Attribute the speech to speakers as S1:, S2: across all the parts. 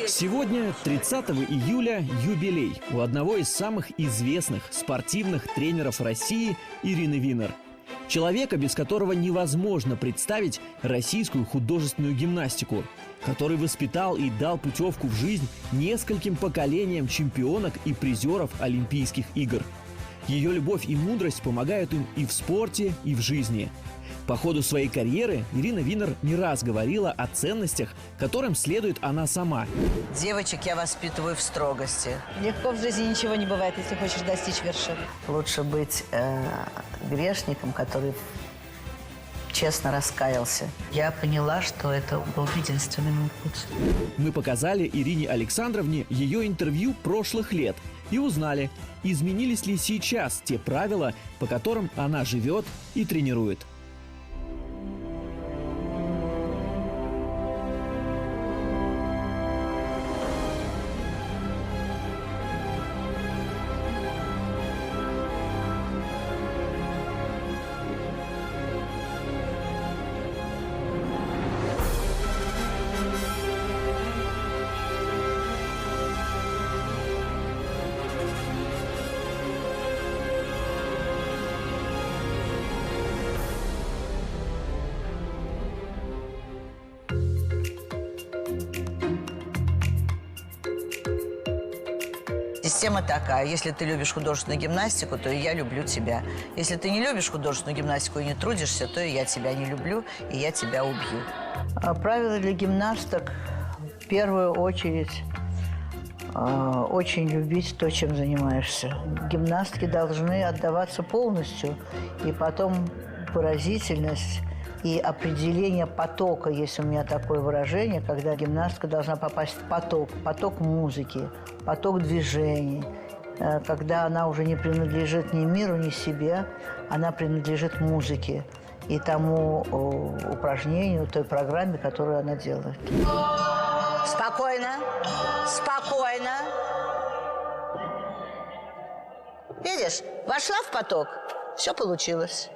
S1: Сегодня, 30 июля, юбилей у одного из самых известных спортивных тренеров России Ирины Винер. Человека, без которого невозможно представить российскую художественную гимнастику, который воспитал и дал путевку в жизнь нескольким поколениям чемпионок и призеров Олимпийских игр. Ее любовь и мудрость помогают им и в спорте, и в жизни. По ходу своей карьеры Ирина Винер не раз говорила о ценностях, которым следует она сама.
S2: Девочек я воспитываю в строгости.
S3: Легко в жизни ничего не бывает, если хочешь достичь вершин.
S2: Лучше быть грешником, который честно раскаялся. Я поняла, что это был единственный мой путь.
S1: Мы показали Ирине Александровне ее интервью прошлых лет и узнали, изменились ли сейчас те правила, по которым она живет и тренирует.
S2: Система такая: если ты любишь художественную гимнастику, то и я люблю тебя. Если ты не любишь художественную гимнастику и не трудишься, то и я тебя не люблю, и я тебя убью. Правила для гимнасток в первую очередь очень любить то, чем занимаешься. Гимнастки должны отдаваться полностью, и потом выразительность и определение потока, есть у меня такое выражение, когда гимнастка должна попасть в поток музыки, поток движений, когда она уже не принадлежит ни миру, ни себе, она принадлежит музыке и тому упражнению, той программе, которую она делает. Спокойно, спокойно. Видишь, вошла в поток, все получилось.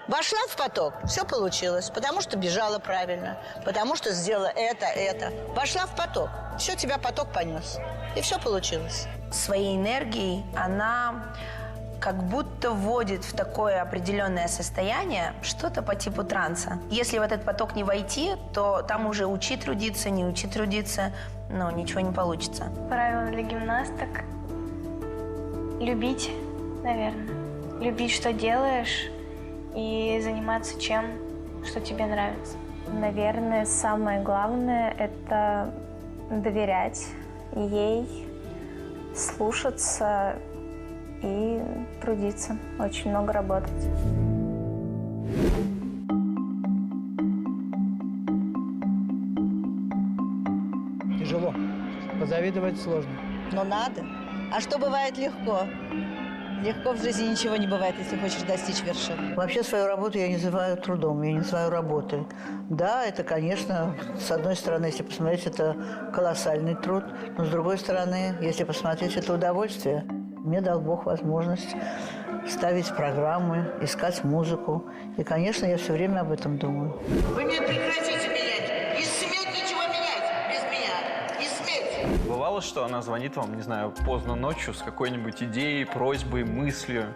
S2: Вошла в поток, все получилось, потому что бежала правильно, потому что сделала это. Вошла в поток, все, тебя поток понес, и все получилось.
S4: Своей энергией она как будто вводит в такое определенное состояние, что-то по типу транса. Если в этот поток не войти, то там уже учи трудиться, не учи трудиться, но ничего не получится.
S5: Правило для гимнасток – любить, наверное. Любить, что делаешь, и заниматься чем, что тебе нравится.
S6: Наверное, самое главное – это доверять ей, слушаться и трудиться, очень много работать.
S7: Тяжело. Позавидовать сложно.
S3: Но надо. А что бывает легко? Легко в жизни ничего не бывает, если хочешь достичь вершин.
S2: Вообще свою работу я не называю трудом, я не называю работой. Да, это, конечно, с одной стороны, если посмотреть, это колоссальный труд, но с другой стороны, если посмотреть, это удовольствие. Мне дал Бог возможность ставить программы, искать музыку. И, конечно, я все время об этом думаю. Вы мне прекратите менять! Не сметь ничего менять без меня! Не сметь!
S8: Бывало, что она звонит вам, не знаю, поздно ночью с какой-нибудь идеей, просьбой, мыслью?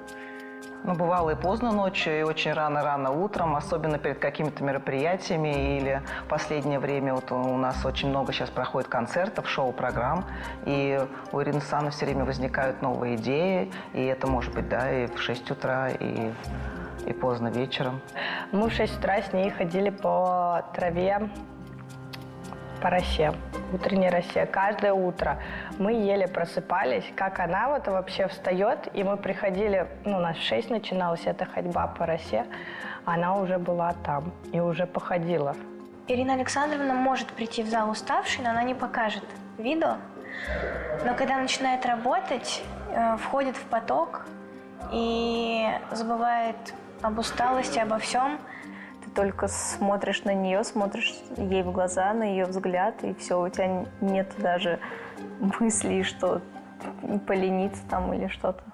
S9: Ну, бывало и поздно ночью, и очень рано-рано утром, особенно перед какими-то мероприятиями. Или в последнее время вот у нас очень много сейчас проходит концертов, шоу-программ. И у Ирины Александровны все время возникают новые идеи. И это может быть, да, и в 6 утра, и поздно вечером.
S6: Мы в 6 утра с ней ходили по траве, по росе, утренней росе. Каждое утро мы еле просыпались, как она вот вообще встает, и мы приходили, ну, у нас в 6 начиналась эта ходьба по росе, она уже была там и уже походила.
S5: Ирина Александровна может прийти в зал уставшей, но она не покажет виду. Но когда начинает работать, входит в поток и забывает об усталости, обо всем.
S6: Ты только смотришь на нее, смотришь ей в глаза, на ее взгляд, и все, у тебя нет даже мыслей, что полениться там или что-то.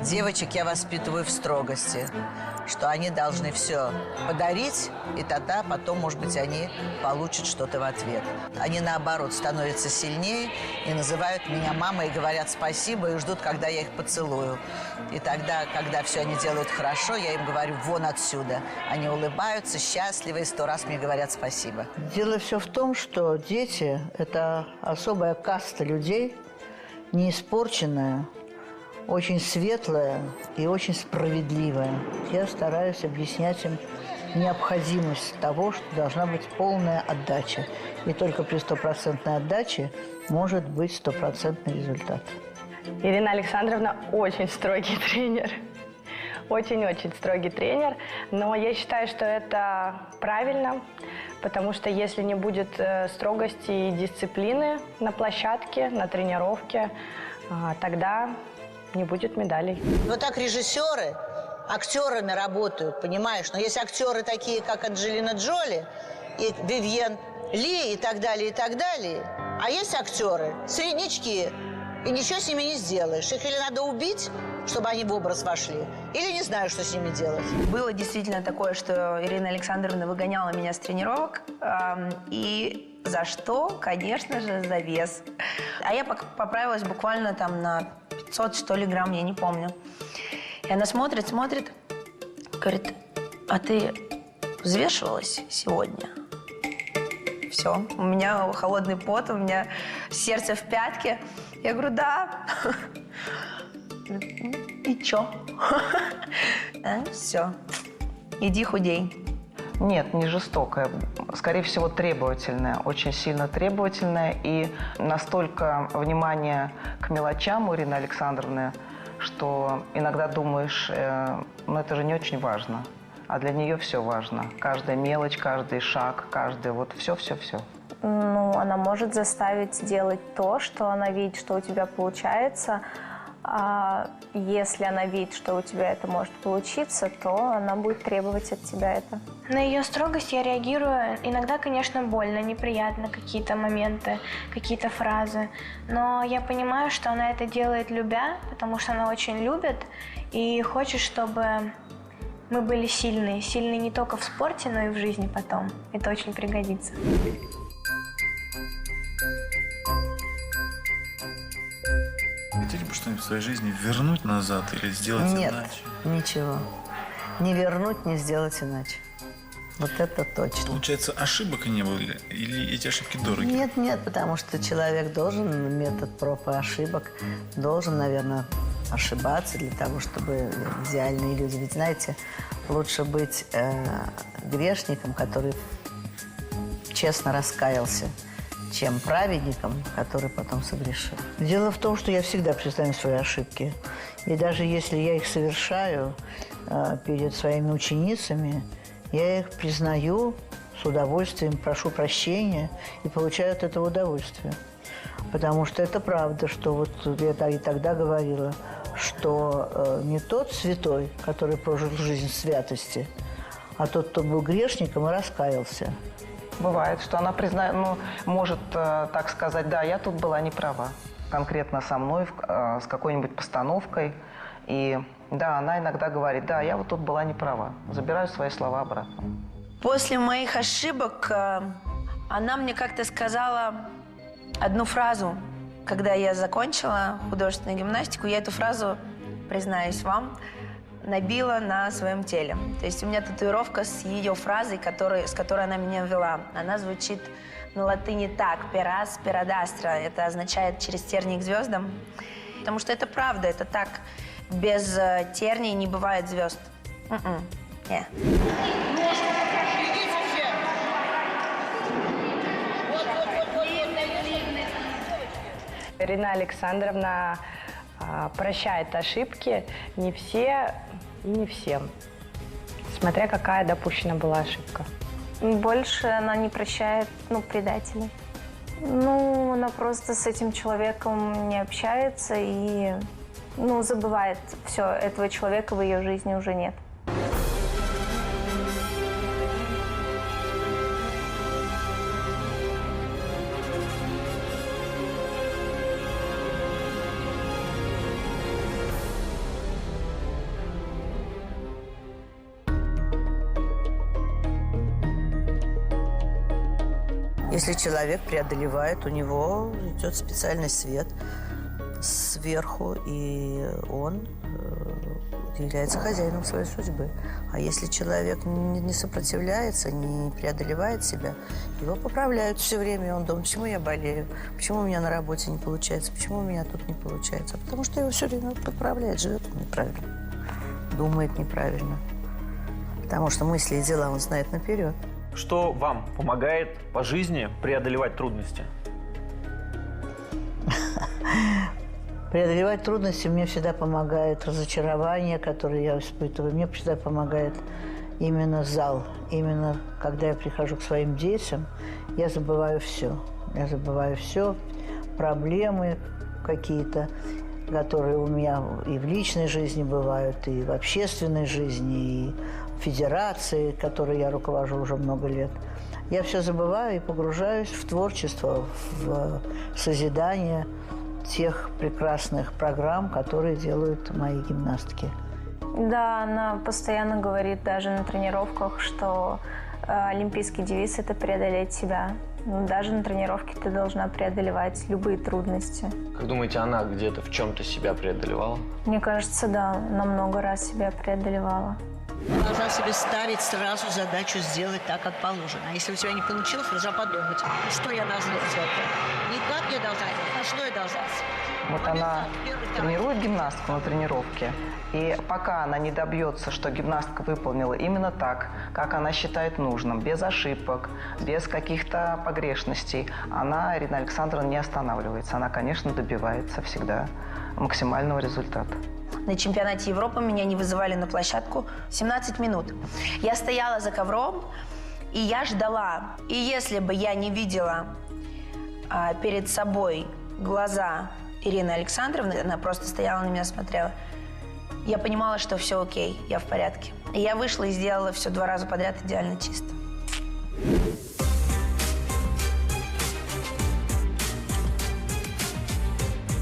S2: Девочек я воспитываю в строгости, что они должны все подарить, и тогда потом, может быть, они получат что-то в ответ. Они, наоборот, становятся сильнее и называют меня мамой, и говорят спасибо, и ждут, когда я их поцелую. И тогда, когда все они делают хорошо, я им говорю: вон отсюда. Они улыбаются, счастливы, и 100 раз мне говорят спасибо. Дело все в том, что дети – это особая каста людей, не испорченная, очень светлая и очень справедливая. Я стараюсь объяснять им необходимость того, что должна быть полная отдача. И только при 100% отдаче может быть 100% результат.
S6: Ирина Александровна очень строгий тренер. Очень-очень строгий тренер. Но я считаю, что это правильно, потому что если не будет строгости и дисциплины на площадке, на тренировке, тогда не будет медалей.
S2: Вот так режиссеры актерами работают, понимаешь? Но есть актеры такие, как Анджелина Джоли и Вивьен Ли и так далее, а есть актеры среднячки, и ничего с ними не сделаешь. Их или надо убить, чтобы они в образ вошли, или не знаю, что с ними делать.
S4: Было действительно такое, что Ирина Александровна выгоняла меня с тренировок, и за что? Конечно же, за вес. А я поправилась буквально там на 500, что ли, грамм, я не помню. И она смотрит, говорит: а ты взвешивалась сегодня? Все, у меня холодный пот, у меня сердце в пятке. Я говорю: да. И чё? Все, иди худей.
S9: Нет, не жестокая. Скорее всего, требовательная. Очень сильно требовательная. И настолько внимание к мелочам у Ирины Александровны, что иногда думаешь, ну это же не очень важно. А для нее все важно. Каждая мелочь, каждый шаг, каждый вот все-все-все.
S5: Ну, она может заставить делать то, что она видит, что у тебя получается. А если она видит, что у тебя это может получиться, то она будет требовать от тебя это. На ее строгость я реагирую иногда, конечно, больно, неприятно какие-то моменты, какие-то фразы. Но я понимаю, что она это делает любя, потому что она очень любит и хочет, чтобы мы были сильные. Сильные не только в спорте, но и в жизни потом. Это очень пригодится.
S10: Хотели бы что-нибудь в своей жизни вернуть назад или сделать иначе?
S2: Нет, ничего. Не вернуть, не сделать иначе. Вот это точно.
S10: Получается, ошибок не было или эти ошибки дороги?
S2: Нет, потому что человек должен, метод проб и ошибок, должен, наверное, ошибаться для того, чтобы идеальные люди. Ведь, знаете, лучше быть грешником, который честно раскаялся, чем праведником, который потом согрешил. Дело в том, что я всегда признаю свои ошибки. И даже если я их совершаю перед своими ученицами, я их признаю с удовольствием, прошу прощения и получаю от этого удовольствие. Потому что это правда, что вот я и тогда говорила, что не тот святой, который прожил жизнь в святости, а тот, кто был грешником и раскаялся.
S9: Бывает, что она может так сказать: да, я тут была не права. Конкретно со мной, с какой-нибудь постановкой. И да, она иногда говорит: да, я вот тут была не права. Забираю свои слова обратно.
S4: После моих ошибок она мне как-то сказала одну фразу. Когда я закончила художественную гимнастику, я эту фразу, признаюсь вам, набила на своем теле. То есть у меня татуировка с ее фразой, с которой она меня ввела. Она звучит на латыни так: «per aspera ad astra». Это означает «через тернии к звездам». Потому что это правда, это так. Без терний не бывает звезд. Не.
S6: Ирина Александровна прощает ошибки не все и не всем, смотря какая допущена была ошибка.
S5: Больше она не прощает, предателей. Она просто с этим человеком не общается и, забывает все. Этого человека в ее жизни уже нет.
S2: Если человек преодолевает, у него идет специальный свет сверху, и он является хозяином своей судьбы. А если человек не сопротивляется, не преодолевает себя, его поправляют все время. И он думает, почему я болею, почему у меня на работе не получается, почему у меня тут не получается. Потому что его все время подправляет, живет неправильно, думает неправильно. Потому что мысли и дела он знает наперед.
S8: Что вам помогает по жизни преодолевать трудности?
S2: Преодолевать трудности мне всегда помогает разочарование, которое я испытываю. Мне всегда помогает именно зал. Именно когда я прихожу к своим детям, я забываю все. Я забываю все, проблемы какие-то, которые у меня и в личной жизни бывают, и в общественной жизни, и в федерации, которой я руковожу уже много лет. Я все забываю и погружаюсь в творчество, в созидание тех прекрасных программ, которые делают мои гимнастки.
S5: Да, она постоянно говорит даже на тренировках, что олимпийский девиз – это преодолеть себя. Даже на тренировке ты должна преодолевать любые трудности.
S11: Как думаете, она где-то в чем-то себя преодолевала?
S5: Мне кажется, да, она много раз себя преодолевала.
S12: Должна себе ставить сразу задачу сделать так, как положено. А если у тебя не получилось, должна подумать, что я должна сделать. Не как я должна делать, а что я должна сделать.
S9: Вот она тренирует гимнастку на тренировке, и пока она не добьется, что гимнастка выполнила именно так, как она считает нужным, без ошибок, без каких-то погрешностей, она, Ирина Александровна, не останавливается. Она, конечно, добивается всегда максимального результата.
S4: На чемпионате Европы меня не вызывали на площадку 17 минут. Я стояла за ковром, и я ждала. И если бы я не видела перед собой глаза Ирины Александровны, она просто стояла на меня, смотрела, я понимала, что все окей, я в порядке. И я вышла и сделала все 2 раза подряд идеально чисто.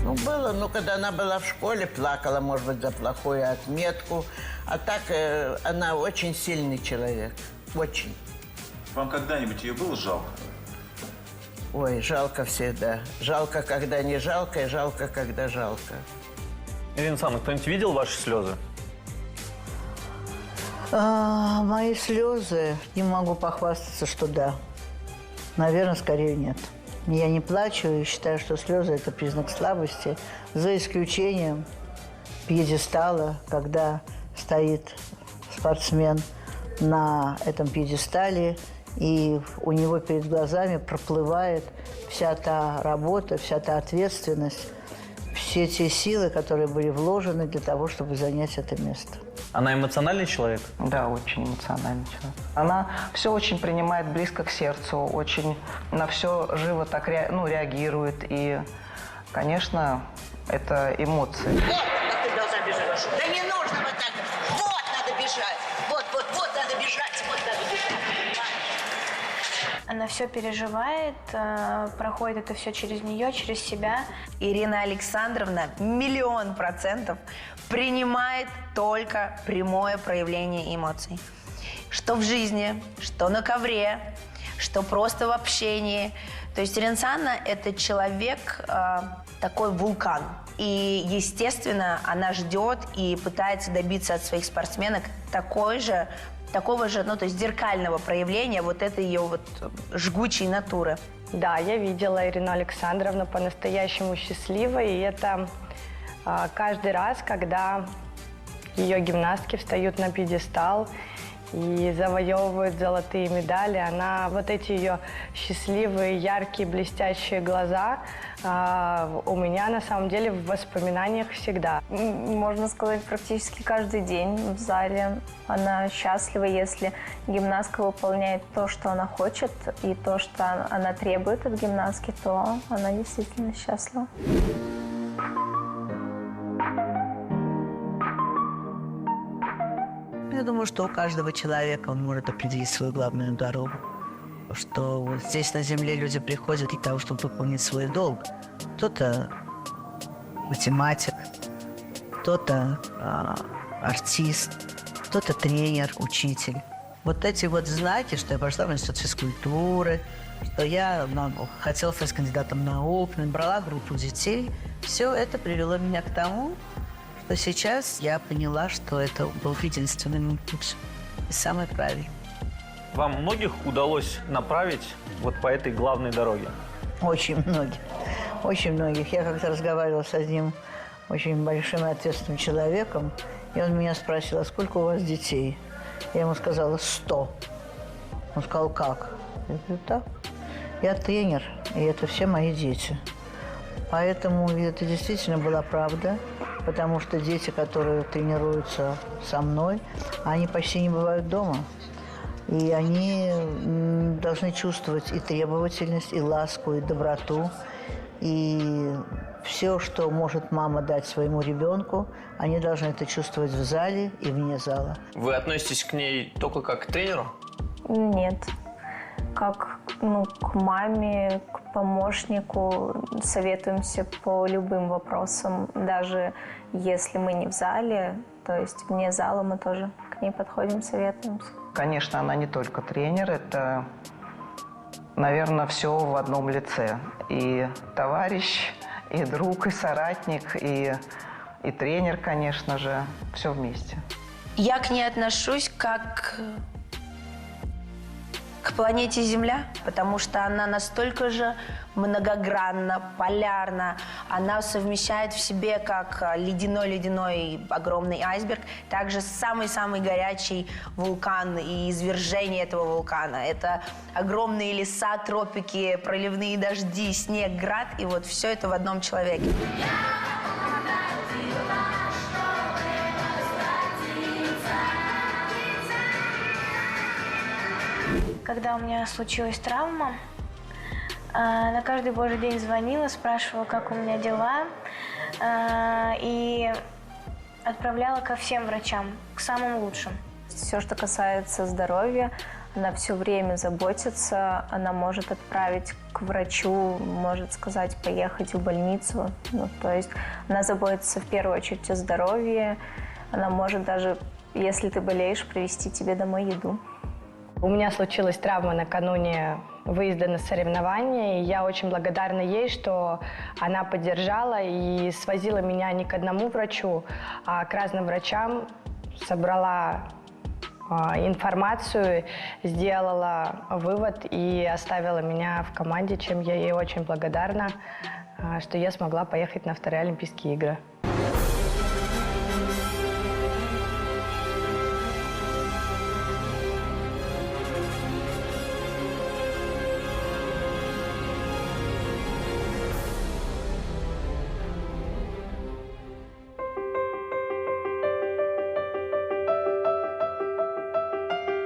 S12: Ну, было, но когда она была в школе, плакала, может быть, за плохую отметку. А так она очень сильный человек, очень.
S10: Вам когда-нибудь ее было жалко?
S12: Ой, жалко всегда. Жалко, когда не жалко, и жалко, когда жалко.
S8: Ирина Александровна, кто-нибудь видел ваши слезы?
S2: Мои слезы, не могу похвастаться, что да. Наверное, скорее нет. Я не плачу и считаю, что слезы – это признак слабости, за исключением пьедестала, когда стоит спортсмен на этом пьедестале, и у него перед глазами проплывает вся та работа, вся та ответственность, все те силы, которые были вложены для того, чтобы занять это место.
S8: Она эмоциональный человек?
S9: Да, очень эмоциональный человек. Она все очень принимает близко к сердцу, очень на все живо так реагирует. И, конечно, это эмоции.
S12: Вот как ты должна бежать. Да не нужно вот так. Вот надо бежать. Вот надо бежать. Вот надо бежать.
S5: Она все переживает, проходит это все через нее, через себя.
S4: Ирина Александровна 1000000% принимает только прямое проявление эмоций. Что в жизни, что на ковре, что просто в общении. То есть Ирина Александровна – это человек, такой вулкан. И, естественно, она ждет и пытается добиться от своих спортсменок такого же, то есть зеркального проявления вот этой ее вот жгучей натуры.
S6: Да, я видела Ирину Александровну по-настоящему счастливой, и это каждый раз, когда ее гимнастки встают на пьедестал и завоевывают золотые медали, она, вот эти ее счастливые, яркие, блестящие глаза у меня на самом деле в воспоминаниях всегда.
S5: Можно сказать, практически каждый день в зале она счастлива, если гимнастка выполняет то, что она хочет, и то, что она требует от гимнастки, то она действительно счастлива.
S2: Я думаю, что у каждого человека он может определить свою главную дорогу. Что вот здесь на Земле люди приходят для того, чтобы выполнить свой долг. Кто-то математик, кто-то артист, кто-то тренер, учитель. Вот эти вот знаки, что я пошла в институт физкультуры, что я хотела стать кандидатом наук, набрала группу детей. Все это привело меня к тому, что сейчас я поняла, что это был единственный путь и самый правильный.
S8: Вам многих удалось направить вот по этой главной дороге?
S2: Очень многих. Очень многих. Я как-то разговаривала с одним очень большим и ответственным человеком, и он меня спросил, а сколько у вас детей? Я ему сказала 100. Он сказал, как? Я говорю, так. Я тренер, и это все мои дети. Поэтому это действительно была правда, потому что дети, которые тренируются со мной, они почти не бывают дома. И они должны чувствовать и требовательность, и ласку, и доброту. И все, что может мама дать своему ребенку, они должны это чувствовать в зале и вне зала.
S11: Вы относитесь к ней только как к тренеру?
S5: Нет. Как к маме, к помощнику советуемся по любым вопросам. Даже если мы не в зале, то есть вне зала мы тоже к ней подходим, советуемся.
S9: Конечно, она не только тренер, это, наверное, все в одном лице. И товарищ, и друг, и соратник, и тренер, конечно же, все вместе.
S4: Я к ней отношусь как к планете Земля, потому что она настолько же многогранна, полярна. Она совмещает в себе как ледяной огромный айсберг, также самый-самый горячий вулкан и извержение этого вулкана. Это огромные леса, тропики, проливные дожди, снег, град, и вот все это в одном человеке.
S5: Когда у меня случилась травма, на каждый божий день звонила, спрашивала, как у меня дела, и отправляла ко всем врачам, к самым лучшим. Все, что касается здоровья, она все время заботится, она может отправить к врачу, может сказать, поехать в больницу. То есть она заботится в первую очередь о здоровье, она может даже, если ты болеешь, привезти тебе домой еду.
S6: У меня случилась травма накануне выезда на соревнования, и я очень благодарна ей, что она поддержала и свозила меня не к одному врачу, а к разным врачам, собрала информацию, сделала вывод и оставила меня в команде, чем я ей очень благодарна, что я смогла поехать на вторые Олимпийские игры.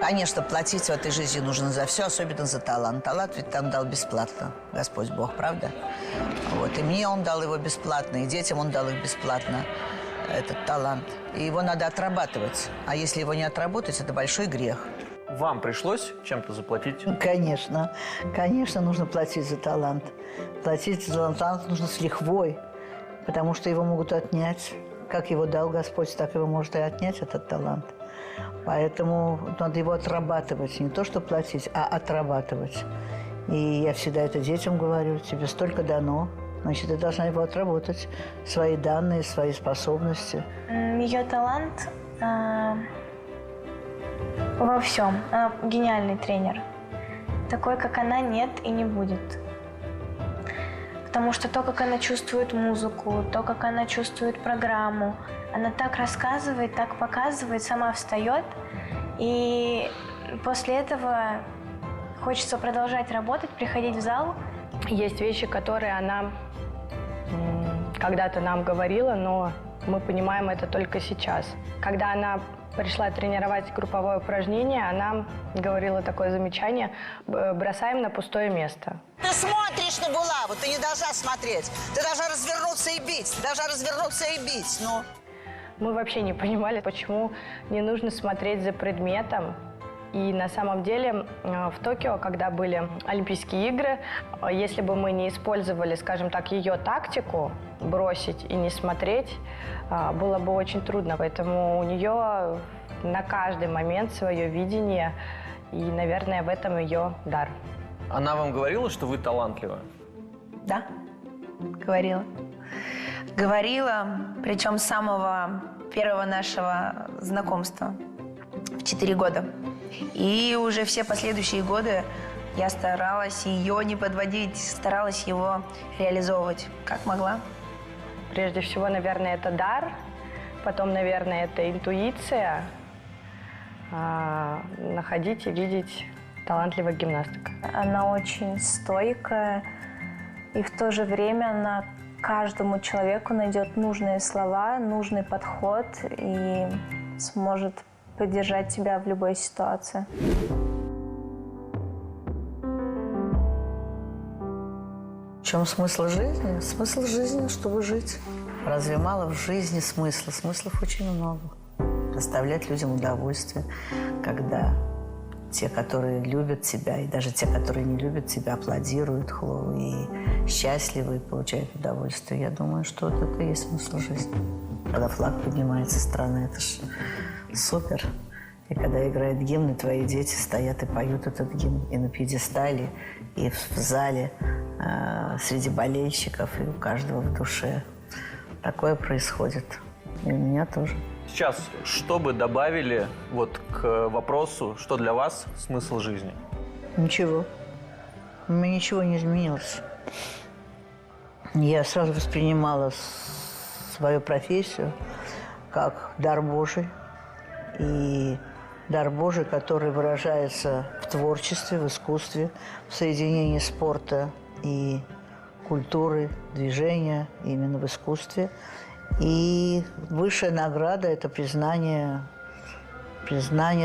S2: Конечно, платить в этой жизни нужно за все, особенно за талант. Талант ведь там дал бесплатно, Господь Бог, правда? Вот. И мне Он дал его бесплатно, и детям Он дал их бесплатно, этот талант. И его надо отрабатывать. А если его не отработать, это большой грех.
S8: Вам пришлось чем-то заплатить?
S2: Конечно. Конечно, нужно платить за талант. Платить за талант нужно с лихвой, потому что его могут отнять. Как его дал Господь, так его может и отнять, этот талант. Поэтому надо его отрабатывать. Не то, что платить, а отрабатывать. И я всегда это детям говорю. Тебе столько дано, значит, ты должна его отработать. Свои данные, свои способности.
S5: Ее талант во всем. Она гениальный тренер. Такой, как она, нет и не будет. Потому что то, как она чувствует музыку, то, как она чувствует программу, она так рассказывает, так показывает, сама встает. И после этого хочется продолжать работать, приходить в зал.
S6: Есть вещи, которые она когда-то нам говорила, но мы понимаем это только сейчас. Когда она пришла тренировать групповое упражнение, она говорила такое замечание: бросаем на пустое место.
S2: Ты смотришь на булаву, ты не должна смотреть. Ты должна развернуться и бить. Ты должна развернуться и бить. Ну.
S6: Мы вообще не понимали, почему не нужно смотреть за предметом. И на самом деле в Токио, когда были Олимпийские игры, если бы мы не использовали, скажем так, ее тактику бросить и не смотреть, было бы очень трудно. Поэтому у нее на каждый момент свое видение, и, наверное, в этом ее дар.
S11: Она вам говорила, что вы талантливая?
S4: Да, говорила. Говорила, причем с самого первого нашего знакомства, в 4 года. И уже все последующие годы я старалась ее не подводить, старалась его реализовывать, как могла.
S6: Прежде всего, наверное, это дар, потом, наверное, это интуиция, находить и видеть талантливых гимнасток.
S5: Она очень стойкая, и в то же время она каждому человеку найдет нужные слова, нужный подход и сможет поддержать тебя в любой ситуации.
S2: В чем смысл жизни? Смысл жизни, чтобы жить. Разве мало в жизни смысла? Смыслов очень много. Доставлять людям удовольствие, когда те, которые любят тебя, и даже те, которые не любят тебя, аплодируют, и счастливы, и получают удовольствие. Я думаю, что вот это и есть смысл жизни. Когда флаг поднимается страны, это же супер. И когда играет гимн, и твои дети стоят и поют этот гимн и на пьедестале, и в зале, среди болельщиков, и у каждого в душе. Такое происходит. И у меня тоже.
S11: Сейчас, что бы добавили вот к вопросу, что для вас смысл жизни?
S2: Ничего. У меня ничего не изменилось. Я сразу воспринимала свою профессию как дар Божий. И дар Божий, который выражается в творчестве, в искусстве, в соединении спорта и культуры, движения, именно в искусстве. И высшая награда – это признание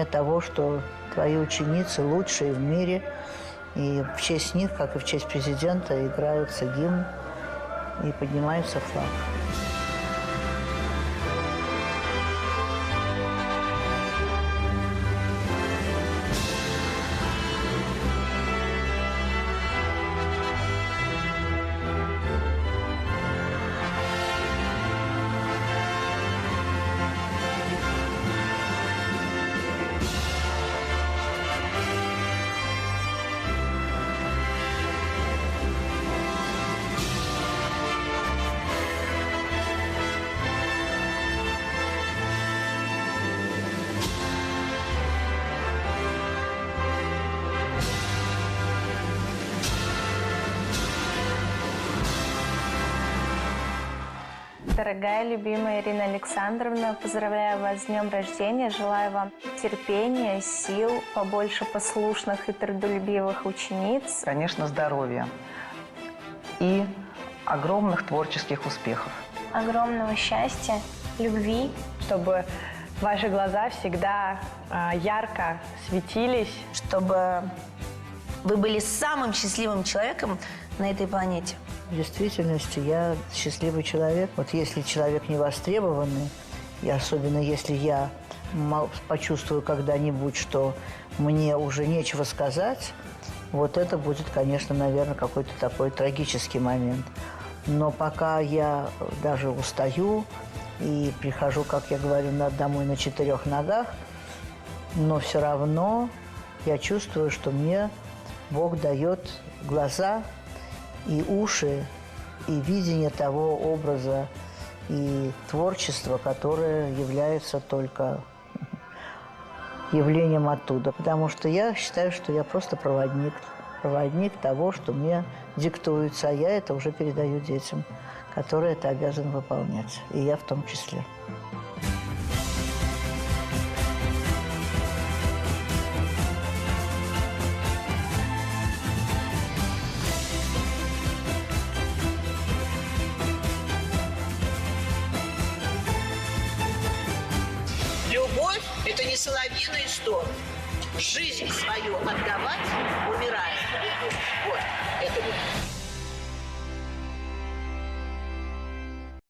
S2: того, что твои ученицы лучшие в мире. И в честь них, как и в честь президента, играется гимн и поднимается флаг.
S5: Дорогая, любимая Ирина Александровна, поздравляю вас с днем рождения. Желаю вам терпения, сил, побольше послушных и трудолюбивых учениц.
S9: Конечно, здоровья и огромных творческих успехов.
S5: Огромного счастья, любви.
S6: Чтобы ваши глаза всегда ярко светились.
S4: Чтобы вы были самым счастливым человеком на этой планете.
S2: В действительности я счастливый человек. Вот если человек не востребованный, и особенно если я почувствую когда-нибудь, что мне уже нечего сказать, вот это будет, конечно, наверное, какой-то такой трагический момент. Но пока я даже устаю и прихожу, как я говорю, домой на 4 ногах, но все равно я чувствую, что мне Бог дает глаза и уши, и видение того образа и творчества, которое является только явлением оттуда. Потому что я считаю, что я просто проводник того, что мне диктуется, а я это уже передаю детям, которые это обязаны выполнять, и я в том числе.
S12: Любовь – это не соловьиный стон. Жизнь свою отдавать, умирая. Вот, это любовь.